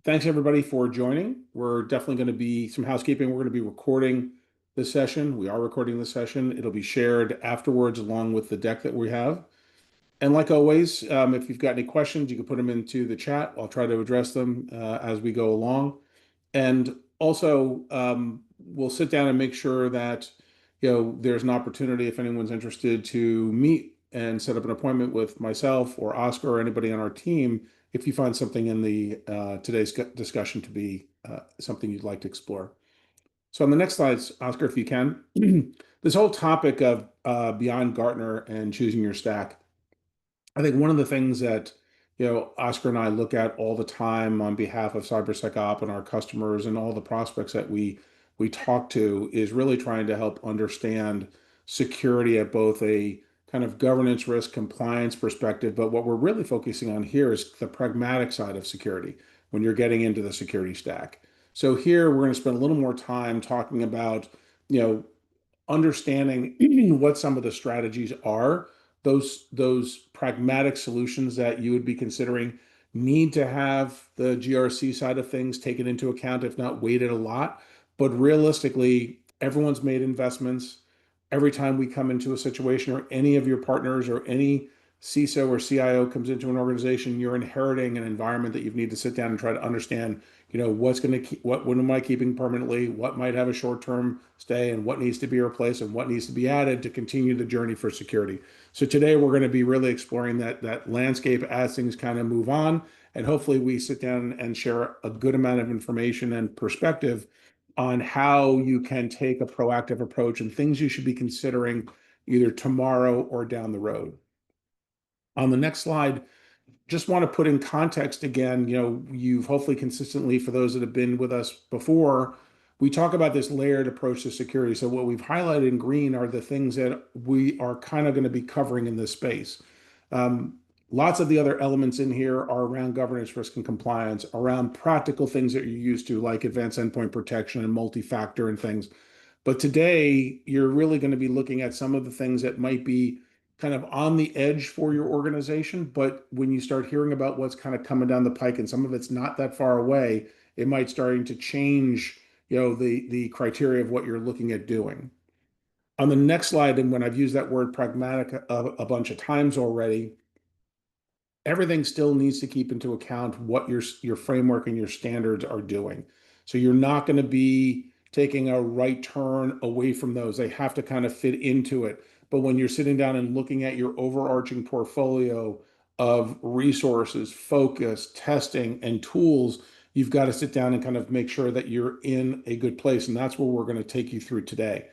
Thanks everybody for joining. We're definitely going to be some housekeeping. We're going to be recording this session. We are recording this session. It'll be shared afterwards along with the deck that we have. And like always, if you've got any questions, you can put them into the chat. I'll try to address them as we go along. And also, we'll sit down and make sure that there's an opportunity if anyone's interested to meet and set up an appointment with myself or Oscar or anybody on our team if you find something in the today's discussion to be something you'd like to explore. So on the next slides, Oscar, if you can, this whole topic of beyond Gartner and choosing your stack. I think one of the things that Oscar and I look at all the time on behalf of CyberSecOp and our customers and all the prospects that we talk to is really trying to help understand security at both a kind of governance risk compliance perspective, but what we're really focusing on here is the pragmatic side of security when you're getting into the security stack. So here we're going to spend a little more time talking about you know understanding what some of the strategies are, those pragmatic solutions that you would be considering need to have the GRC side of things taken into account, if not weighted a lot. But realistically, everyone's made investments. Every time we come into a situation, or any of your partners or any CISO or CIO comes into an organization, you're inheriting an environment that you need to sit down and try to understand what's going to keep, what am I keeping permanently, what might have a short-term stay, and what needs to be replaced and what needs to be added to continue the journey for security. So today we're going to be really exploring that landscape as things kind of move on, and hopefully we sit down and share a good amount of information and perspective on how you can take a proactive approach and things you should be considering either tomorrow or down the road. On the next slide, just want to put in context again, you've hopefully consistently, for those that have been with us before, we talk about this layered approach to security. So what we've highlighted in green are the things that we are kind of going to be covering in this space. Lots of the other elements in here are around governance, risk, and compliance, around practical things that you're used to, like advanced endpoint protection and multi-factor and things. But today, you're really going to be looking at some of the things that might be kind of on the edge for your organization. But when you start hearing about what's kind of coming down the pike, and some of it's not that far away, it might starting to change, the criteria of what you're looking at doing. On the next slide, and when I've used that word pragmatic a bunch of times already, everything still needs to keep into account what your framework and your standards are doing. So you're not going to be taking a right turn away from those. They have to kind of fit into it. But when you're sitting down and looking at your overarching portfolio of resources, focus, testing, and tools, you've got to sit down and kind of make sure that you're in a good place. And that's what we're going to take you through today.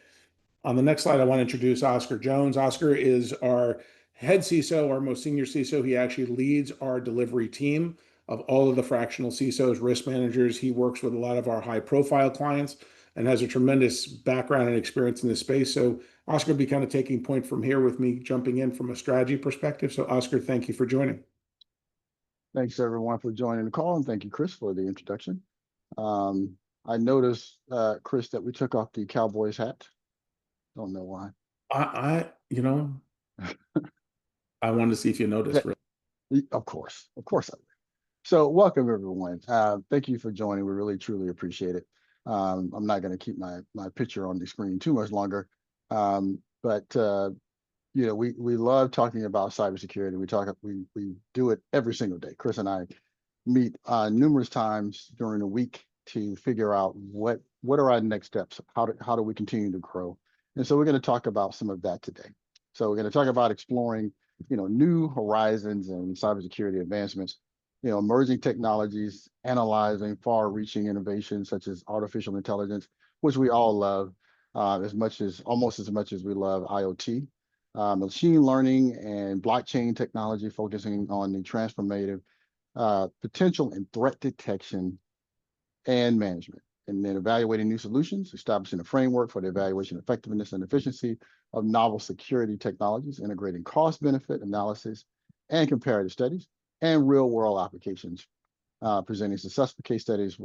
On the next slide, I want to introduce Oscar Jones. Oscar is our head CISO, our most senior CISO. He actually leads our delivery team of all of the fractional CISOs, risk managers. He works with a lot of our high profile clients and has a tremendous background and experience in this space. So Oscar will be kind of taking point from here with me jumping in from a strategy perspective. So Oscar, thank you for joining. Thanks everyone for joining the call, and thank you, Chris, for the introduction. I noticed, Chris, that we took off the Cowboys hat. Don't know why. I I wanted to see if you noticed. Really. Of course I will. So welcome everyone. Thank you for joining. We really truly appreciate it. I'm not going to keep my picture on the screen too much longer, but we love talking about cybersecurity. We do it every single day. Chris and I meet numerous times during the week to figure out what are our next steps. How do we continue to grow? And so we're going to talk about some of that today. So we're going to talk about exploring new horizons and cybersecurity advancements, emerging technologies, analyzing far-reaching innovations such as artificial intelligence, which we all love almost as much as we love IoT, machine learning and blockchain technology, focusing on the transformative potential in threat detection and management, and then evaluating new solutions, establishing a framework for the evaluation effectiveness and efficiency of novel security technologies, integrating cost-benefit analysis and comparative studies, and real-world applications, presenting successful case studies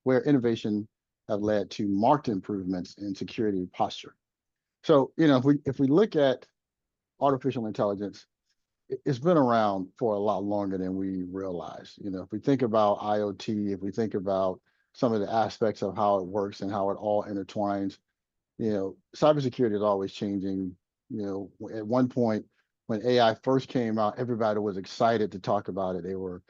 where innovation have led to marked improvements in security posture. So, if we look at artificial intelligence, it's been around for a lot longer than we realize. If we think about IoT, if we think about some of the aspects of how it works and how it all intertwines, cybersecurity is always changing. At one point when AI first came out, everybody was excited to talk about it. They were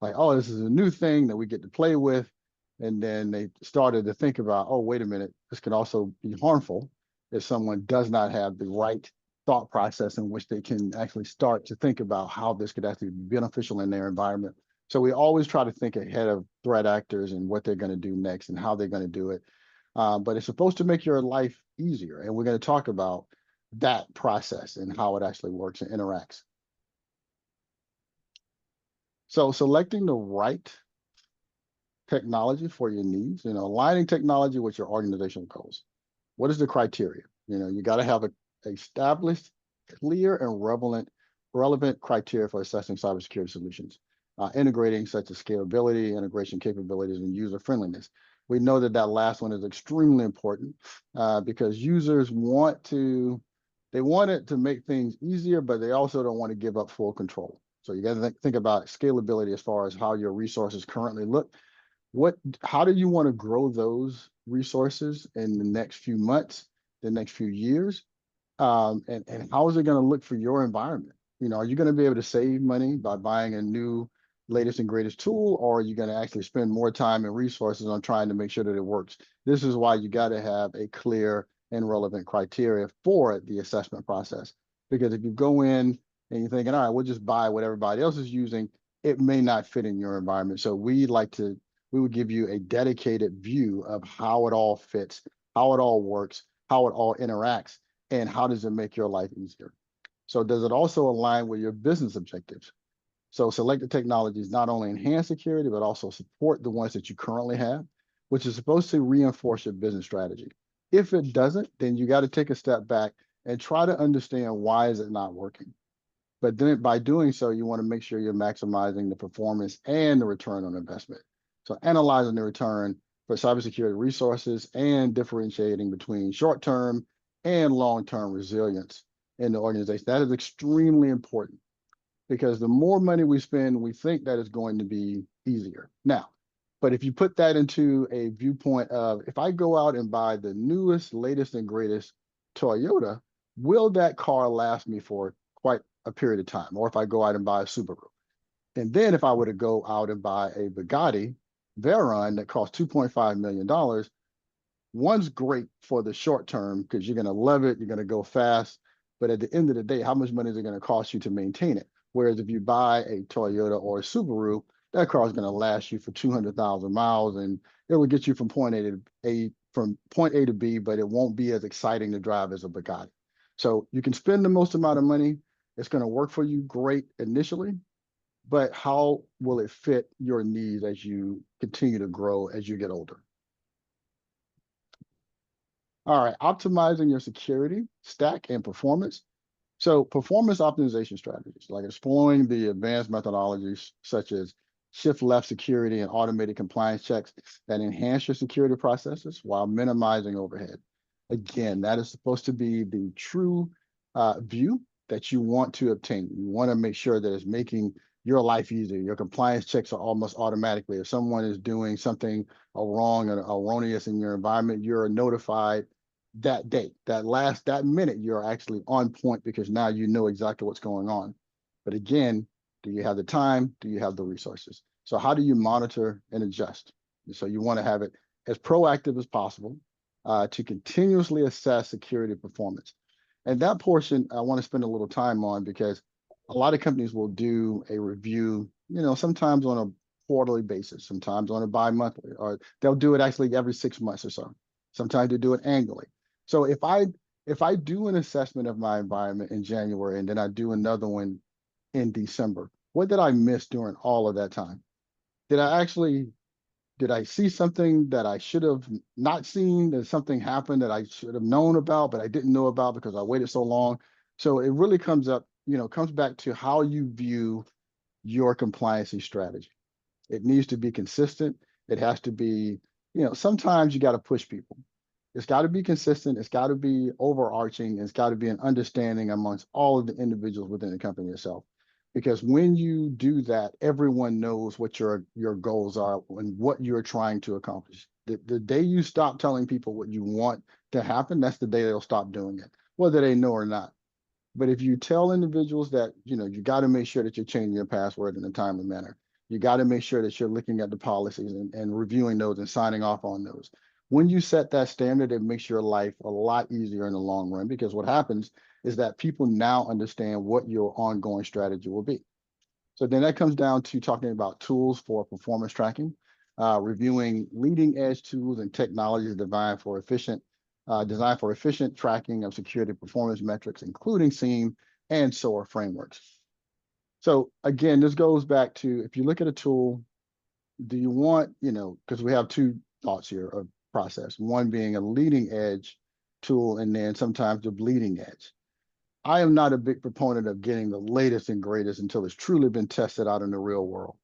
like, oh, this is a new thing that we get to play with. And then they started to think about, oh, wait a minute, this can also be harmful if someone does not have the right thought process in which they can actually start to think about how this could actually be beneficial in their environment. So we always try to think ahead of threat actors and what they're going to do next and how they're going to do it. But it's supposed to make your life easier. And we're going to talk about that process and how it actually works and interacts. So selecting the right technology for your needs, aligning technology with your organizational goals. What is the criteria? You got to have a established, clear, and relevant criteria for assessing cybersecurity solutions, integrating such as scalability, integration capabilities, and user friendliness. We know that last one is extremely important because users they want it to make things easier, but they also don't want to give up full control. So you got to think about scalability as far as how your resources currently look. How do you want to grow those resources in the next few months, the next few years? And how is it going to look for your environment? Are you going to be able to save money by buying a new latest and greatest tool, or are you going to actually spend more time and resources on trying to make sure that it works? This is why you got to have a clear and relevant criteria for the assessment process. Because if you go in and you're thinking, all right, we'll just buy what everybody else is using, it may not fit in your environment. So we would give you a dedicated view of how it all fits, how it all works, how it all interacts, and how does it make your life easier? So does it also align with your business objectives? So selected technologies not only enhance security, but also support the ones that you currently have, which is supposed to reinforce your business strategy. If it doesn't, then you got to take a step back and try to understand why is it not working. But then by doing so, you want to make sure you're maximizing the performance and the return on investment. So analyzing the return for cybersecurity resources and differentiating between short-term and long-term resilience in the organization. That is extremely important because the more money we spend, we think that it's going to be easier. Now, but if you put that into a viewpoint of, if I go out and buy the newest, latest, and greatest Toyota, will that car last me for quite a period of time? Or if I go out and buy a Subaru. And then if I were to go out and buy a Bugatti Veyron that costs $2.5 million, one's great for the short term because you're going to love it, you're going to go fast. But at the end of the day, how much money is it going to cost you to maintain it? Whereas if you buy a Toyota or a Subaru, that car is going to last you for 200,000 miles and it will get you from point A to B, but it won't be as exciting to drive as a Bugatti. So you can spend the most amount of money. It's going to work for you great initially, but how will it fit your needs as you continue to grow as you get older? All right, optimizing your security stack and performance. So performance optimization strategies, like exploring the advanced methodologies such as shift left security and automated compliance checks that enhance your security processes while minimizing overhead. Again, that is supposed to be the true view that you want to obtain. You want to make sure that it's making your life easier. Your compliance checks are almost automatically. If someone is doing something wrong or erroneous in your environment, you're notified that day, that minute, you're actually on point because now you know exactly what's going on. But again, do you have the time? Do you have the resources? So how do you monitor and adjust? So you want to have it as proactive as possible to continuously assess security performance. And that portion I want to spend a little time on because a lot of companies will do a review, sometimes on a quarterly basis, sometimes on a bi-monthly, or they'll do it actually every 6 months or so. Sometimes they do it annually. So if I do an assessment of my environment in January and then I do another one in December, what did I miss during all of that time? Did I see something that I should have not seen? Did something happen that I should have known about, but I didn't know about because I waited so long? So it really comes back to how you view your compliancy strategy. It needs to be consistent. It has to be, sometimes you got to push people. It's got to be consistent. It's got to be overarching. It's got to be an understanding amongst all of the individuals within the company itself. Because when you do that, everyone knows what your goals are and what you're trying to accomplish. The day you stop telling people what you want to happen, that's the day they'll stop doing it, whether they know or not. But if you tell individuals that, you got to make sure that you're changing your password in a timely manner. You got to make sure that you're looking at the policies and reviewing those and signing off on those. When you set that standard, it makes your life a lot easier in the long run, because what happens is that people now understand what your ongoing strategy will be. So then that comes down to talking about tools for performance tracking, reviewing leading edge tools and technologies designed for efficient tracking of security performance metrics, including SIEM and SOAR frameworks. So again, this goes back to, if you look at a tool, do you want, because we have two thoughts here of process, one being a leading edge tool and then sometimes the bleeding edge. I am not a big proponent of getting the latest and greatest until it's truly been tested out in the real world.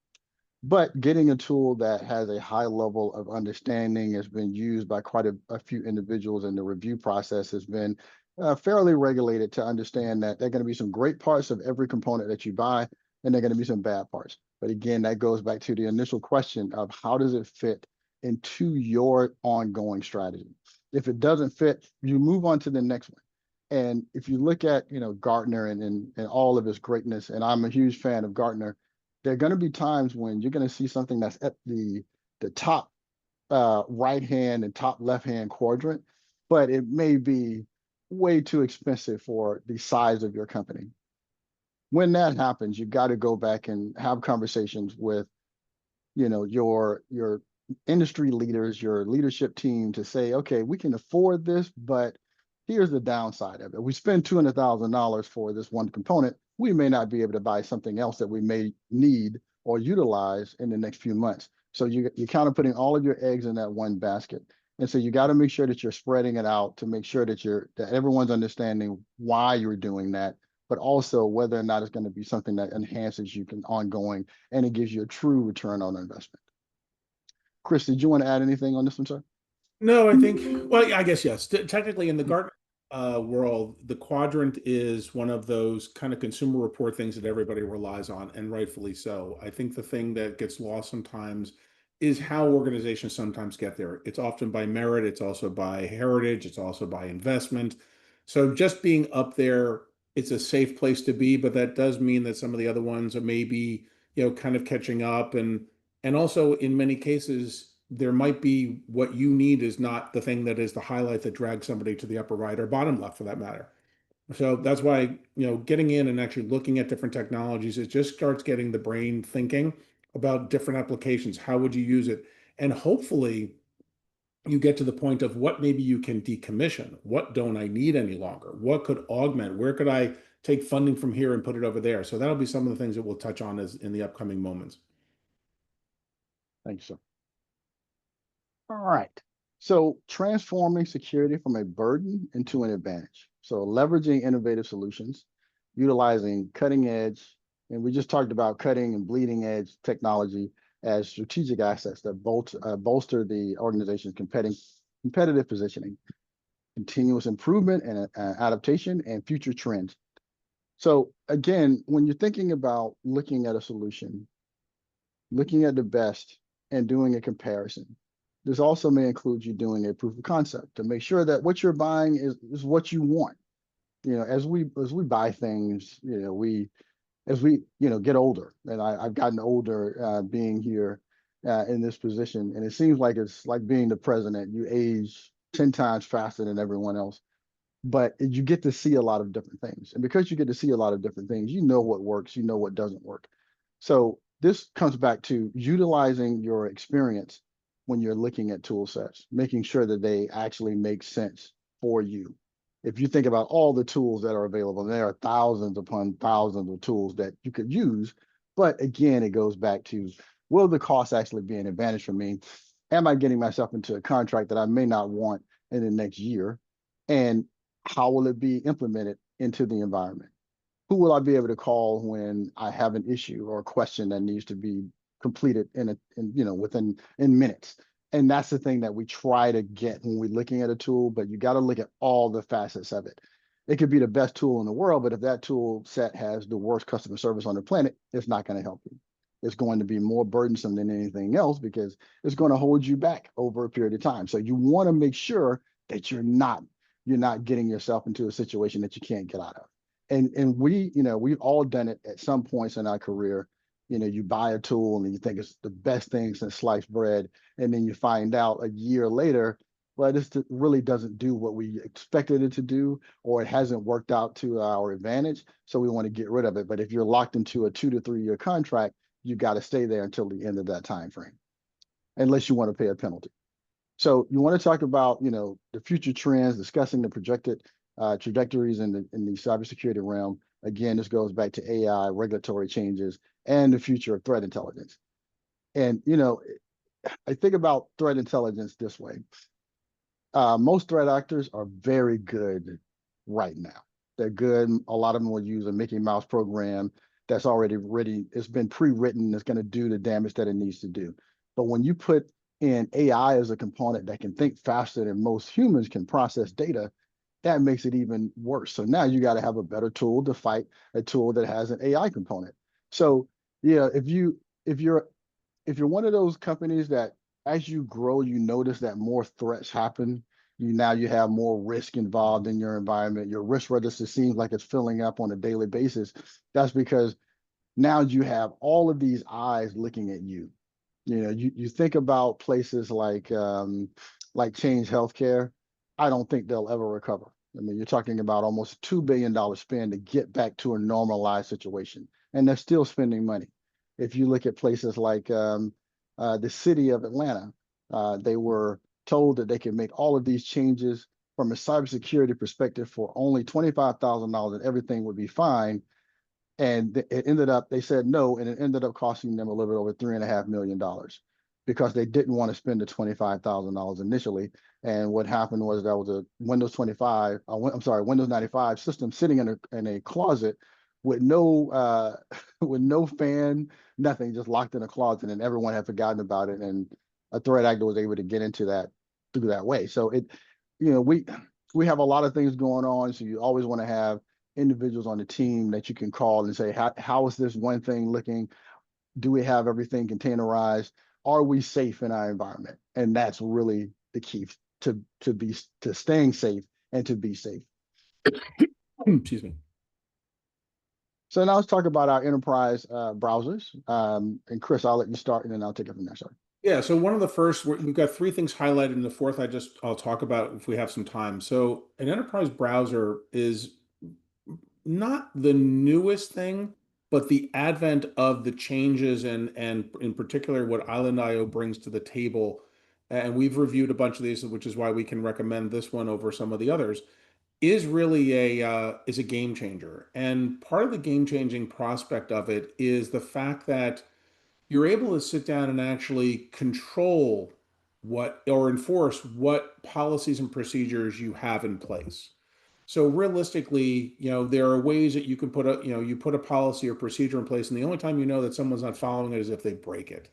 But getting a tool that has a high level of understanding has been used by quite a few individuals, and the review process has been fairly regulated to understand that there are going to be some great parts of every component that you buy, and there are going to be some bad parts. But again, that goes back to the initial question of how does it fit into your ongoing strategy? If it doesn't fit, you move on to the next one. And if you look at, Gartner and all of his greatness, and I'm a huge fan of Gartner, there are going to be times when you're going to see something that's at the top right hand and top left hand quadrant, but it may be way too expensive for the size of your company. When that happens, you've got to go back and have conversations with your industry leaders, your leadership team, to say, okay, we can afford this, but here's the downside of it. We spend $200,000 for this one component. We may not be able to buy something else that we may need or utilize in the next few months. So you're kind of putting all of your eggs in that one basket. And so you got to make sure that you're spreading it out to make sure that everyone's understanding why you're doing that, but also whether or not it's going to be something that enhances you ongoing and it gives you a true return on investment. Chris, did you want to add anything on this one, sir? No, I think, well, yeah, I guess yes. Technically, in the Gartner world, the quadrant is one of those kind of consumer report things that everybody relies on, and rightfully so. I think the thing that gets lost sometimes is how organizations sometimes get there. It's often by merit, it's also by heritage, it's also by investment. So just being up there, it's a safe place to be, but that does mean that some of the other ones are maybe, kind of catching up, and also, in many cases, there might be what you need is not the thing that is the highlight that drags somebody to the upper right or bottom left for that matter. So that's why, getting in and actually looking at different technologies, it just starts getting the brain thinking about different applications. How would you use it? And hopefully, you get to the point of what maybe you can decommission. What don't I need any longer? What could augment? Where could I take funding from here and put it over there? So that'll be some of the things that we'll touch on as in the upcoming moments. Thank you, sir. All right. So transforming security from a burden into an advantage. So leveraging innovative solutions, utilizing cutting edge, and we just talked about cutting and bleeding edge technology as strategic assets that bolster the organization's competitive positioning, continuous improvement and adaptation, and future trends. So again, when you're thinking about looking at a solution, looking at the best and doing a comparison, this also may include you doing a proof of concept to make sure that what you're buying is what you want. As we buy things, as we get older, and I've gotten older being here in this position, and it seems like it's like being the president. You age 10 times faster than everyone else, but you get to see a lot of different things. And because you get to see a lot of different things, you know what works, you know what doesn't work. So this comes back to utilizing your experience when you're looking at tool sets, making sure that they actually make sense for you. If you think about all the tools that are available, there are thousands upon thousands of tools that you could use. But again, it goes back to, will the cost actually be an advantage for me? Am I getting myself into a contract that I may not want in the next year? And how will it be implemented into the environment? Who will I be able to call when I have an issue or a question that needs to be completed within minutes? And that's the thing that we try to get when we're looking at a tool, but you got to look at all the facets of it. It could be the best tool in the world, but if that tool set has the worst customer service on the planet, it's not going to help you. It's going to be more burdensome than anything else because it's going to hold you back over a period of time. So you want to make sure that you're not getting yourself into a situation that you can't get out of. And we've all done it at some points in our career. You buy a tool and you think it's the best thing since sliced bread, and then you find out a year later, well, this really doesn't do what we expected it to do, or it hasn't worked out to our advantage. So we want to get rid of it. But if you're locked into a 2 to 3 year contract, you got to stay there until the end of that time frame, unless you want to pay a penalty. So you want to talk about, the future trends, discussing the projected trajectories in the cybersecurity realm. Again, this goes back to AI, regulatory changes, and the future of threat intelligence. And I think about threat intelligence this way. Most threat actors are very good right now. They're good. A lot of them will use a Mickey Mouse program that's already ready. It's been pre-written. It's going to do the damage that it needs to do. But when you put in AI as a component that can think faster than most humans can process data, that makes it even worse. So now you got to have a better tool to fight a tool that has an AI component. So yeah, if you're one of those companies that as you grow, you notice that more threats happen. You have more risk involved in your environment. Your risk register seems like it's filling up on a daily basis. That's because now you have all of these eyes looking at you. You think about places like Change Healthcare. I don't think they'll ever recover. I mean, you're talking about almost $2 billion spend to get back to a normalized situation, and they're still spending money. If you look at places like the city of Atlanta, they were told that they could make all of these changes from a cybersecurity perspective for only $25,000 and everything would be fine. And it ended up, they said no, and it ended up costing them a little bit over $3.5 million because they didn't want to spend the $25,000 initially. And what happened was that was a Windows 95 system sitting in a closet with no with no fan, nothing, just locked in a closet, and everyone had forgotten about it. And a threat actor was able to get into that through that way. So we have a lot of things going on. So you always want to have individuals on the team that you can call and say, how is this one thing looking? Do we have everything containerized? Are we safe in our environment? And that's really the key to staying safe and to be safe. Excuse me. So now let's talk about our enterprise browsers. And Chris, I'll let you start, and then I'll take it from there. Sorry. Yeah, so one of the first, we've got three things highlighted, and the fourth I'll talk about if we have some time. So an enterprise browser is not the newest thing, but the advent of the changes and in particular what Island IO brings to the table. And we've reviewed a bunch of these, which is why we can recommend this one over some of the others, is really a game changer. And part of the game changing prospect of it is the fact that you're able to sit down and actually control what or enforce what policies and procedures you have in place. So realistically, there are ways that you can you put a policy or procedure in place, and the only time you know that someone's not following it is if they break it.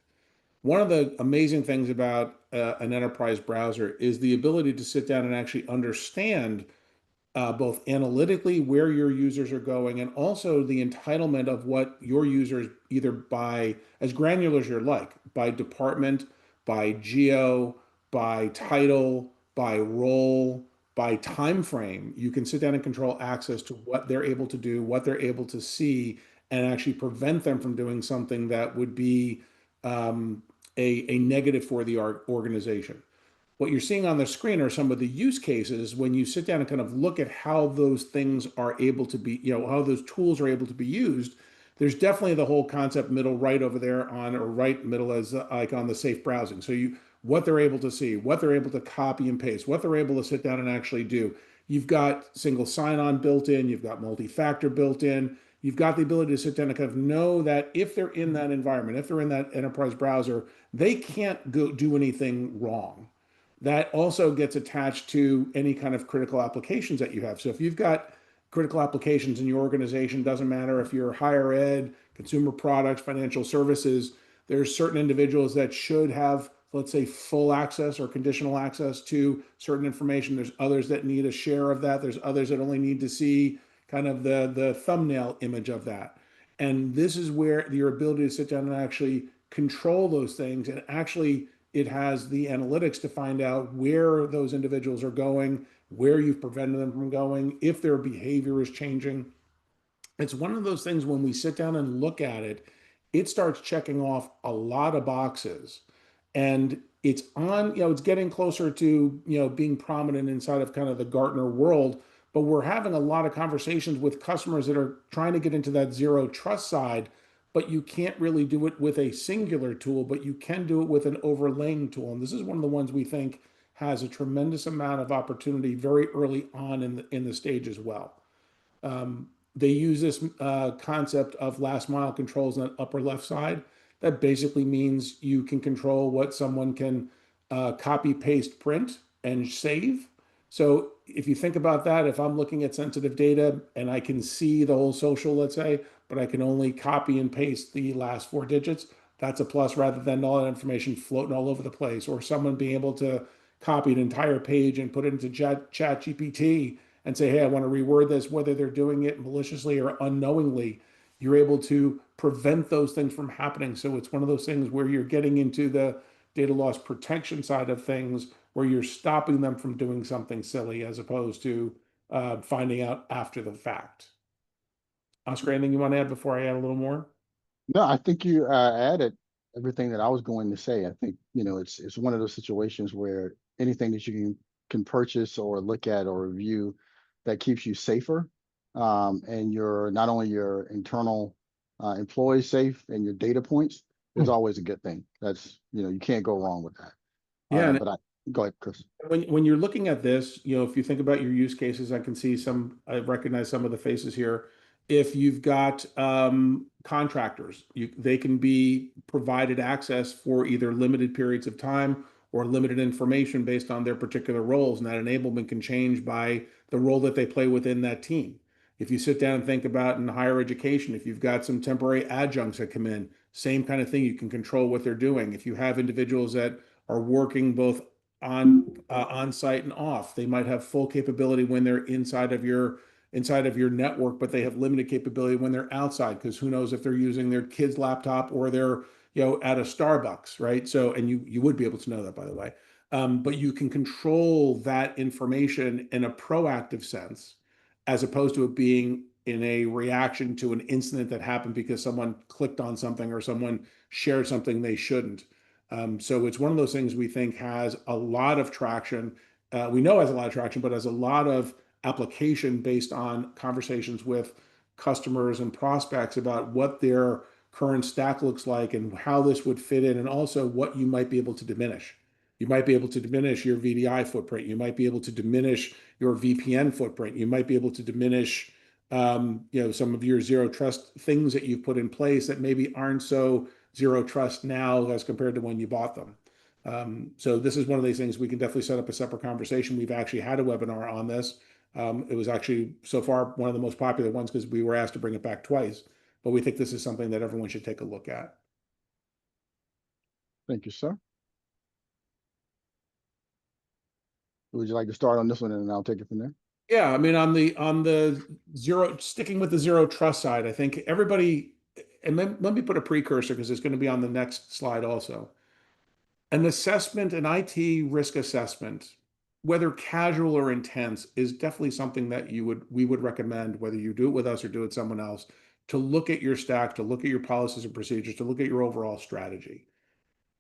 One of the amazing things about an enterprise browser is the ability to sit down and actually understand both analytically where your users are going and also the entitlement of what your users either by as granular as you like, by department, by geo, by title, by role, by time frame. You can sit down and control access to what they're able to do, what they're able to see, and actually prevent them from doing something that would be a negative for the organization. What you're seeing on the screen are some of the use cases when you sit down and kind of look at how those things are able to be, how those tools are able to be used. There's definitely the whole concept middle right over there on or right middle as like on the safe browsing. So what they're able to see, what they're able to copy and paste, what they're able to sit down and actually do. You've got single sign-on built in, you've got multi-factor built in, you've got the ability to sit down and kind of know that if they're in that environment, if they're in that enterprise browser, they can't go do anything wrong. That also gets attached to any kind of critical applications that you have. So if you've got critical applications in your organization, doesn't matter if you're higher ed, consumer products, financial services, there's certain individuals that should have let's say, full access or conditional access to certain information. There's others that need a share of that. There's others that only need to see kind of the thumbnail image of that. And this is where your ability to sit down and actually control those things, and actually it has the analytics to find out where those individuals are going, where you've prevented them from going, if their behavior is changing. It's one of those things when we sit down and look at it, it starts checking off a lot of boxes. And it's on, it's getting closer to, being prominent inside of kind of the Gartner world. But we're having a lot of conversations with customers that are trying to get into that zero trust side, but you can't really do it with a singular tool, but you can do it with an overlaying tool. And this is one of the ones we think has a tremendous amount of opportunity very early on in the stage as well. They use this concept of last mile controls on the upper left side. That basically means you can control what someone can copy, paste, print, and save. So if you think about that, if I'm looking at sensitive data and I can see the whole social, let's say, but I can only copy and paste the last four digits, that's a plus rather than all that information floating all over the place, or someone being able to copy an entire page and put it into chat GPT and say, hey, I want to reword this, whether they're doing it maliciously or unknowingly. You're able to prevent those things from happening. So it's one of those things where you're getting into the data loss protection side of things, where you're stopping them from doing something silly as opposed to finding out after the fact. Oscar, anything you want to add before I add a little more? No, I think you added everything that I was going to say. I think, it's one of those situations where anything that you can purchase or look at or review that keeps you safer, and your not only your internal employees safe and your data points is always a good thing. That's, you can't go wrong with that. Yeah, and But go ahead, Chris. when you're looking at this, if you think about your use cases, I can see some, I recognize some of the faces here. If you've got contractors, they can be provided access for either limited periods of time or limited information based on their particular roles, and that enablement can change by the role that they play within that team. If you sit down and think about in higher education, if you've got some temporary adjuncts that come in, same kind of thing, you can control what they're doing. If you have individuals that are working both on site and off. They might have full capability when they're inside of your network, but they have limited capability when they're outside, because who knows if they're using their kid's laptop or they're at a Starbucks, right? So, and you would be able to know that, by the way. But you can control that information in a proactive sense, as opposed to it being in a reaction to an incident that happened because someone clicked on something or someone shared something they shouldn't. So it's one of those things we think has a lot of traction. We know has a lot of traction, but has a lot of application based on conversations with customers and prospects about what their current stack looks like and how this would fit in, and also what you might be able to diminish. You might be able to diminish your VDI footprint. You might be able to diminish your VPN footprint. You might be able to diminish, some of your zero trust things that you've put in place that maybe aren't so zero trust now as compared to when you bought them. So this is one of these things we can definitely set up a separate conversation. We've actually had a webinar on this. It was actually so far one of the most popular ones because we were asked to bring it back twice. But we think this is something that everyone should take a look at. Thank you, sir. Would you like to start on this one and then I'll take it from there? Yeah, I mean, on the zero, sticking with the zero trust side, I think everybody, and let me put a precursor because it's going to be on the next slide also. An assessment, an IT risk assessment, whether casual or intense, is definitely something that we would recommend, whether you do it with us or do it with someone else, to look at your stack, to look at your policies and procedures, to look at your overall strategy.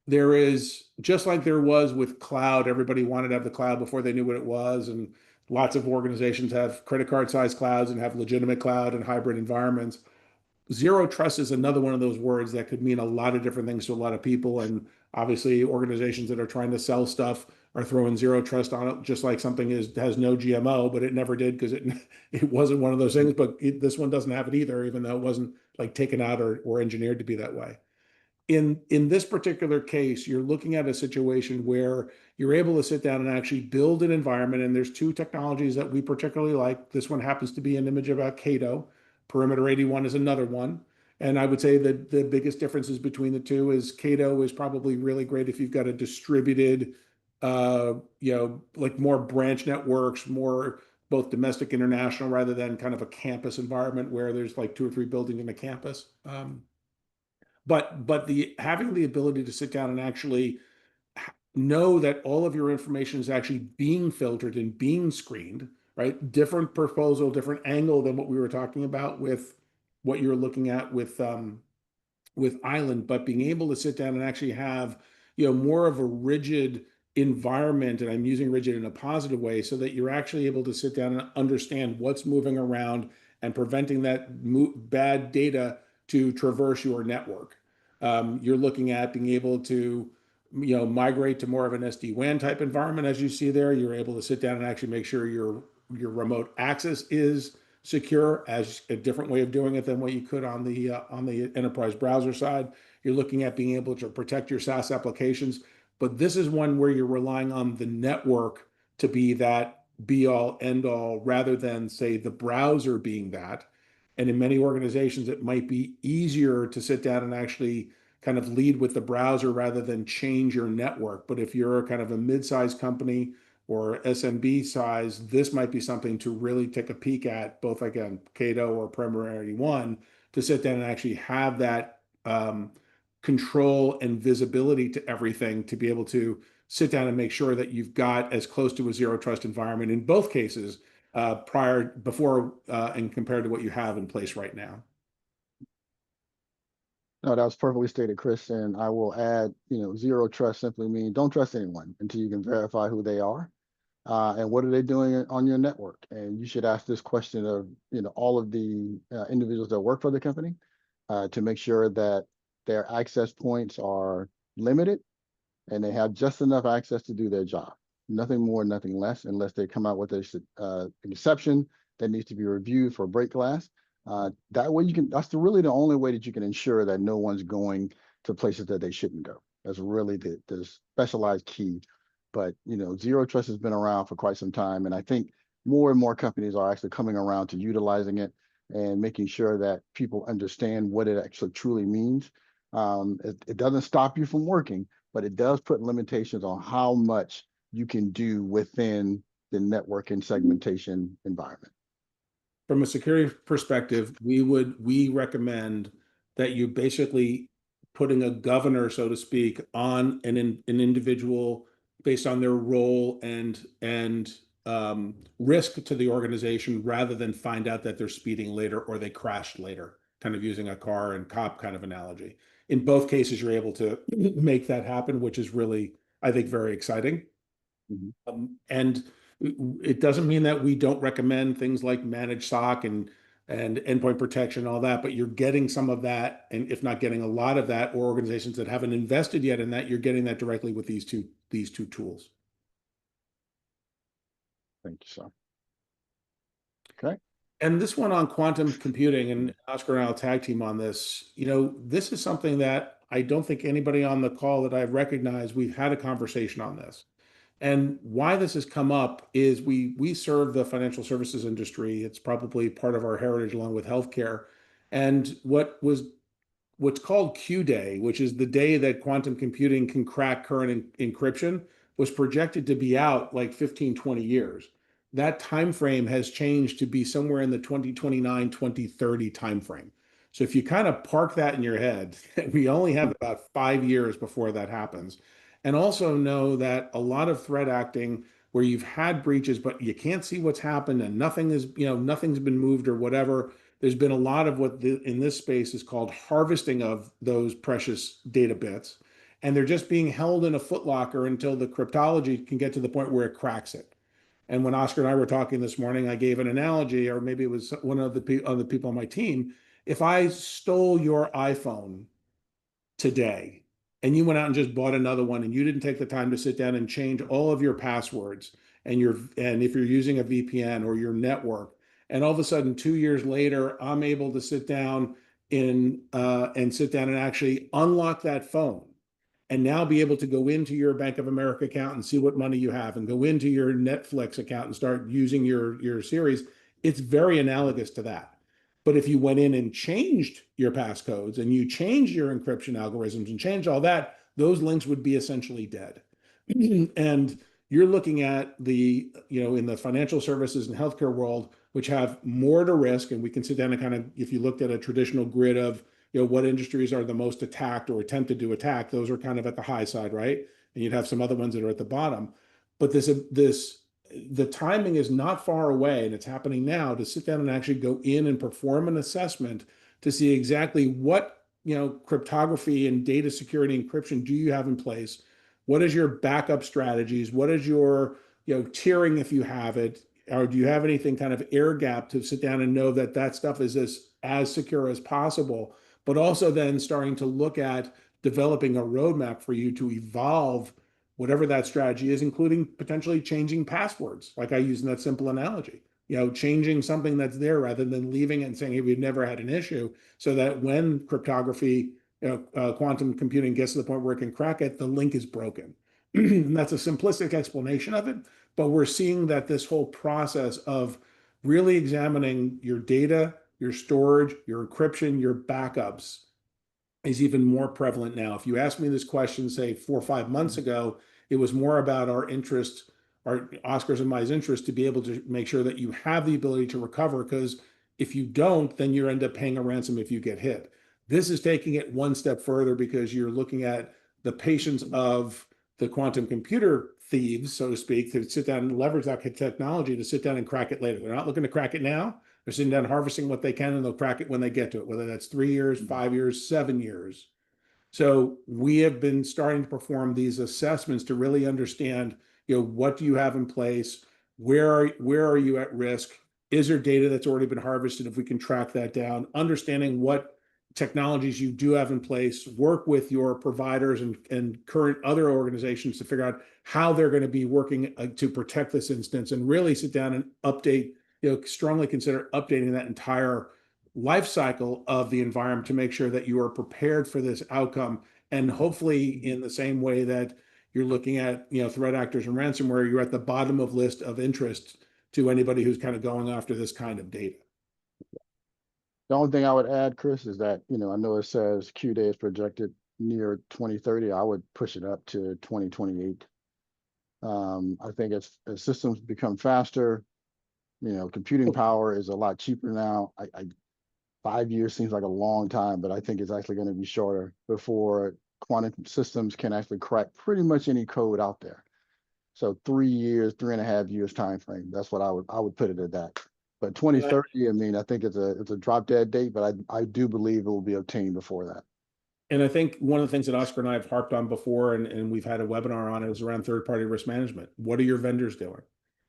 There is, just like there was with cloud, everybody wanted to have the cloud before they knew what it was, and lots of organizations have credit card sized clouds and have legitimate cloud and hybrid environments. Zero trust is another one of those words that could mean a lot of different things to a lot of people. And obviously, organizations that are trying to sell stuff are throwing zero trust on it, just like something has no GMO, but it never did because it wasn't one of those things. But this one doesn't have it either, even though it wasn't like taken out or engineered to be that way. In this particular case, you're looking at a situation where you're able to sit down and actually build an environment. And there's two technologies that we particularly like. This one happens to be an image about Cato. Perimeter 81 is another one. And I would say that the biggest differences between the two is Cato is probably really great if you've got a distributed, like more branch networks, more both domestic, international, rather than kind of a campus environment where there's like two or three buildings in a campus. But the having the ability to sit down and actually know that all of your information is actually being filtered and being screened, right? Different proposal, different angle than what we were talking about with what you're looking at with Island, but being able to sit down and actually have, more of a rigid environment, and I'm using rigid in a positive way, so that you're actually able to sit down and understand what's moving around and preventing that bad data to traverse your network. You're looking at being able to, migrate to more of an SD-WAN type environment, as you see there. You're able to sit down and actually make sure your remote access is secure, as a different way of doing it than what you could on the enterprise browser side. You're looking at being able to protect your SaaS applications, but this is one where you're relying on the network to be that be all end all rather than say the browser being that. And in many organizations, it might be easier to sit down and actually kind of lead with the browser rather than change your network. But if you're kind of a mid-sized company or SMB size, this might be something to really take a peek at, both again, Cato or Primary One, to sit down and actually have that control and visibility to everything to be able to sit down and make sure that you've got as close to a zero trust environment in both cases before and compared to what you have in place right now. No, that was perfectly stated, Chris. And I will add, zero trust simply means don't trust anyone until you can verify who they are and what are they doing on your network. And you should ask this question of, all of the individuals that work for the company to make sure that their access points are limited and they have just enough access to do their job. Nothing more, nothing less, unless they come out with an exception that needs to be reviewed for break glass. That way that's really the only way that you can ensure that no one's going to places that they shouldn't go. That's really the specialized key. But, zero trust has been around for quite some time. And I think more and more companies are actually coming around to utilizing it and making sure that people understand what it actually truly means. It doesn't stop you from working, but it does put limitations on how much you can do within the network and segmentation environment. From a security perspective, we recommend that you basically putting a governor, so to speak, on an individual based on their role and risk to the organization, rather than find out that they're speeding later or they crashed later, kind of using a car and cop kind of analogy. In both cases, you're able to make that happen, which is really, I think, very exciting. Mhm. And it doesn't mean that we don't recommend things like managed SOC and endpoint protection, all that, but you're getting some of that, and if not getting a lot of that, or organizations that haven't invested yet in that, you're getting that directly with these two tools. Thank you, sir. Okay. And this one on quantum computing, and Oscar and I'll tag team on this. This is something that I don't think anybody on the call that I've recognized, we've had a conversation on this. And why this has come up is we serve the financial services industry. It's probably part of our heritage along with healthcare. And what's called Q Day, which is the day that quantum computing can crack current encryption, was projected to be out like 15, 20 years. That time frame has changed to be somewhere in the 2029, 2030 time frame. So if you kind of park that in your head, we only have about 5 years before that happens. And also know that a lot of threat acting where you've had breaches, but you can't see what's happened and nothing's been moved or whatever. There's been a lot of what in this space is called harvesting of those precious data bits, and they're just being held in a footlocker until the cryptology can get to the point where it cracks it. And when Oscar and I were talking this morning, I gave an analogy, or maybe it was one of the people on my team. If I stole your iPhone today and you went out and just bought another one and you didn't take the time to sit down and change all of your passwords and if you're using a VPN or your network, and all of a sudden 2 years later I'm able to sit down and actually unlock that phone and now be able to go into your Bank of America account and see what money you have, and go into your Netflix account and start using your series. It's very analogous to that. But if you went in and changed your passcodes and you changed your encryption algorithms and changed all that, those links would be essentially dead. And you're looking at the, in the financial services and healthcare world, which have more to risk. And we can sit down and kind of, if you looked at a traditional grid of, what industries are the most attacked or attempted to attack, those are kind of at the high side, right? And you'd have some other ones that are at the bottom. But the timing is not far away, and it's happening now to sit down and actually go in and perform an assessment to see exactly what, cryptography and data security encryption do you have in place. What is your backup strategies? What is your, tiering if you have it? Or do you have anything kind of air gap to sit down and know that that stuff is as secure as possible? But also then starting to look at developing a roadmap for you to evolve whatever that strategy is, including potentially changing passwords, like I use in that simple analogy. Changing something that's there rather than leaving it and saying, hey, we've never had an issue, so that when cryptography, quantum computing gets to the point where it can crack it, the link is broken. And that's a simplistic explanation of it. But we're seeing that this whole process of really examining your data, your storage, your encryption, your backups is even more prevalent now. If you asked me this question, say 4 or 5 months ago, it was more about our interest, our Oscars and my interest to be able to make sure that you have the ability to recover. Because if you don't, then you end up paying a ransom if you get hit. This is taking it one step further because you're looking at the patience of the quantum computer thieves, so to speak, to sit down and leverage that technology to sit down and crack it later. They're not looking to crack it now. They're sitting down harvesting what they can, and they'll crack it when they get to it, whether that's 3 years, 5 years, 7 years. So we have been starting to perform these assessments to really understand, what do you have in place? Where are you at risk? Is there data that's already been harvested? If we can track that down, understanding what technologies you do have in place, work with your providers and current other organizations to figure out how they're going to be working to protect this instance, and really sit down and update, strongly consider updating that entire life cycle of the environment to make sure that you are prepared for this outcome. And hopefully in the same way that you're looking at, threat actors and ransomware, you're at the bottom of list of interest to anybody who's kind of going after this kind of data. The only thing I would add, Chris, is that, I know it says Q day is projected near 2030. I would push it up to 2028. I think as systems become faster, computing power is a lot cheaper now. 5 years seems like a long time, but I think it's actually going to be shorter before quantum systems can actually crack pretty much any code out there. So 3 years, 3.5 years time frame. That's what I would put it at that. But 2030, I mean, I think it's a drop dead date, but I do believe it will be obtained before that. And I think one of the things that Oscar and I have harped on before, and we've had a webinar on it, is around third-party risk management. What are your vendors doing?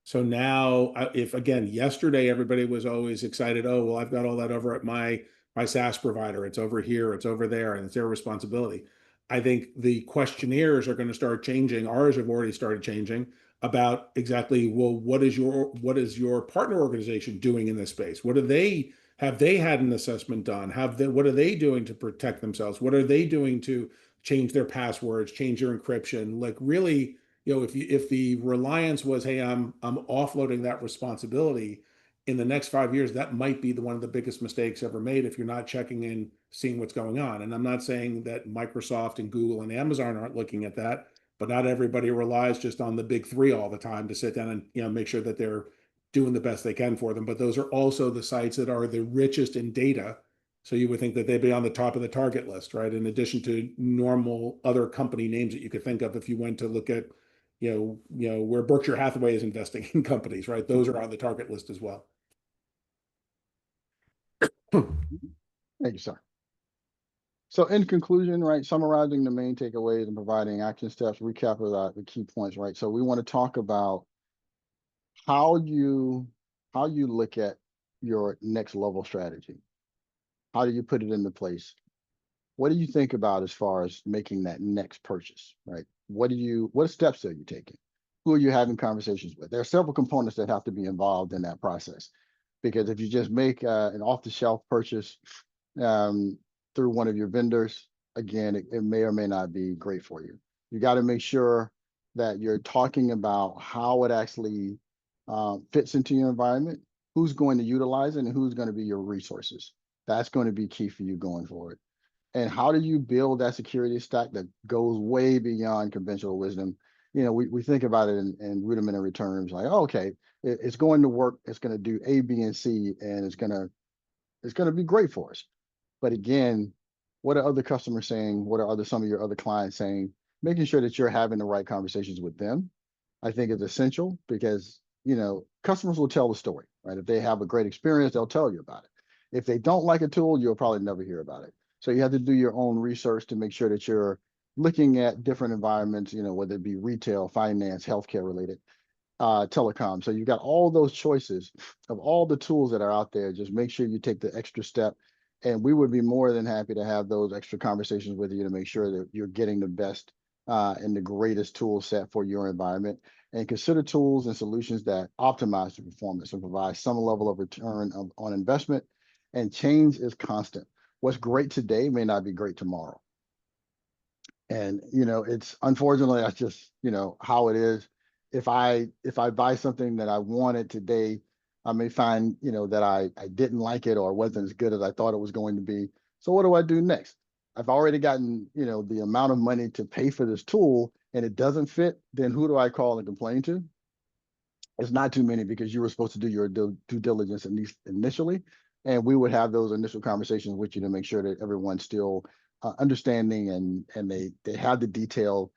So now, if again, yesterday everybody was always excited, oh, well, I've got all that over at my SaaS provider. It's over here, it's over there, and it's their responsibility. I think the questionnaires are going to start changing. Ours have already started changing about exactly, well, what is your partner organization doing in this space? What do they have they had an assessment done? What are they doing to protect themselves? What are they doing to change their passwords, change their encryption? Like really, if the reliance was, hey, I'm offloading that responsibility in the next 5 years, that might be one of the biggest mistakes ever made if you're not checking in, seeing what's going on. And I'm not saying that Microsoft and Google and Amazon aren't looking at that, but not everybody relies just on the big three all the time to sit down and make sure that they're doing the best they can for them. But those are also the sites that are the richest in data. So you would think that they'd be on the top of the target list, right? In addition to normal other company names that you could think of if you went to look at, where Berkshire Hathaway is investing in companies, right? Those are on the target list as well. Thank you, sir. So in conclusion, right, summarizing the main takeaways and providing action steps, recap of the key points, right? So we want to talk about how you look at your next level strategy. How do you put it into place? What do you think about as far as making that next purchase, right? What steps are you taking? Who are you having conversations with? There are several components that have to be involved in that process, because if you just make an off-the-shelf purchase through one of your vendors, again, it may or may not be great for you. You got to make sure that you're talking about how it actually fits into your environment, who's going to utilize it and who's going to be your resources. That's going to be key for you going forward. And how do you build that security stack that goes way beyond conventional wisdom? We think about it in rudimentary terms, like, oh, okay, it's going to work, it's going to do A, B, and C, and it's going to be great for us. But again, what are other customers saying? What are some of your other clients saying? Making sure that you're having the right conversations with them, I think, is essential, because customers will tell the story, right? If they have a great experience, they'll tell you about it. If they don't like a tool, you'll probably never hear about it. So you have to do your own research to make sure that you're looking at different environments, whether it be retail, finance, healthcare related, telecom. So you've got all those choices of all the tools that are out there. Just make sure you take the extra step. And we would be more than happy to have those extra conversations with you to make sure that you're getting the best and the greatest tool set for your environment. And consider tools and solutions that optimize the performance and provide some level of return on investment. And change is constant. What's great today may not be great tomorrow. And it's unfortunately, that's just how it is. If I buy something that I wanted today, I may find that I didn't like it or wasn't as good as I thought it was going to be. So what do I do next? I've already gotten the amount of money to pay for this tool and it doesn't fit. Then who do I call and complain to? It's not too many, because you were supposed to do your due diligence at least initially, and we would have those initial conversations with you to make sure that everyone's still understanding and they have the detailed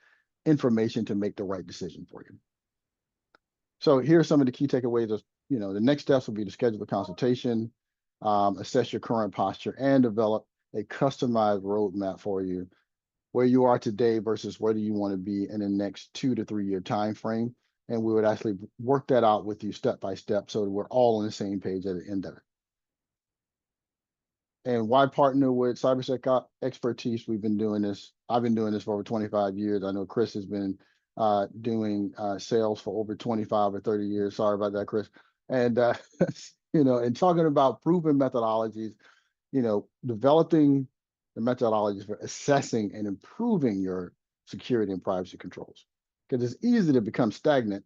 information to make the right decision for you. So here's some of the key takeaways. Of the next steps will be to schedule a consultation, assess your current posture, and develop a customized roadmap for you, where you are today versus where do you want to be in the next 2 to 3 year time frame. And we would actually work that out with you step by step so that we're all on the same page at the end of it. And why partner with cybersec expertise? We've been doing this. I've been doing this for over 25 years. I know Chris has been doing sales for over 25 or 30 years. Sorry about that, Chris. And and talking about proven methodologies, developing the methodologies for assessing and improving your security and privacy controls. Because it's easy to become stagnant,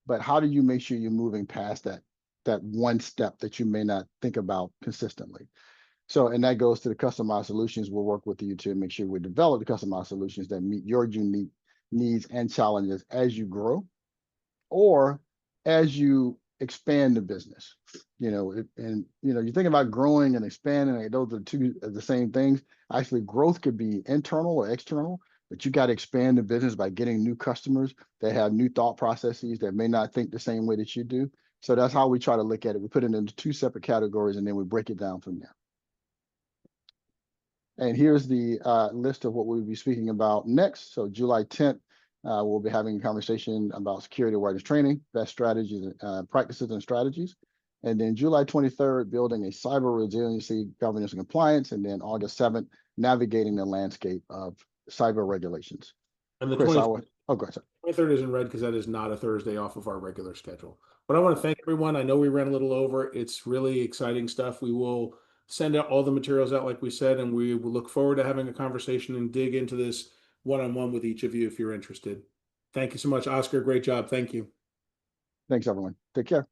but how do you make sure you're moving past that one step that you may not think about consistently? So, and that goes to the customized solutions. We'll work with you to make sure we develop the customized solutions that meet your unique needs and challenges as you grow or as you expand the business. You think about growing and expanding, like those are two of the same things. Actually, growth could be internal or external, but you got to expand the business by getting new customers that have new thought processes that may not think the same way that you do. So that's how we try to look at it. We put it into two separate categories and then we break it down from there. And here's the list of what we'll be speaking about next. So July 10th, we'll be having a conversation about security awareness training, best strategies, practices and strategies. And then July 23rd, building a cyber resiliency, governance and compliance. And then August 7th, navigating the landscape of cyber regulations. And the Chris, 20, oh, go ahead, sir. 23rd isn't red because that is not a Thursday off of our regular schedule. But I want to thank everyone. I know we ran a little over. It's really exciting stuff. We will send out all the materials out, like we said, and we will look forward to having a conversation and dig into this one-on-one with each of you if you're interested. Thank you so much, Oscar. Great job. Thank you. Thanks, everyone. Take care.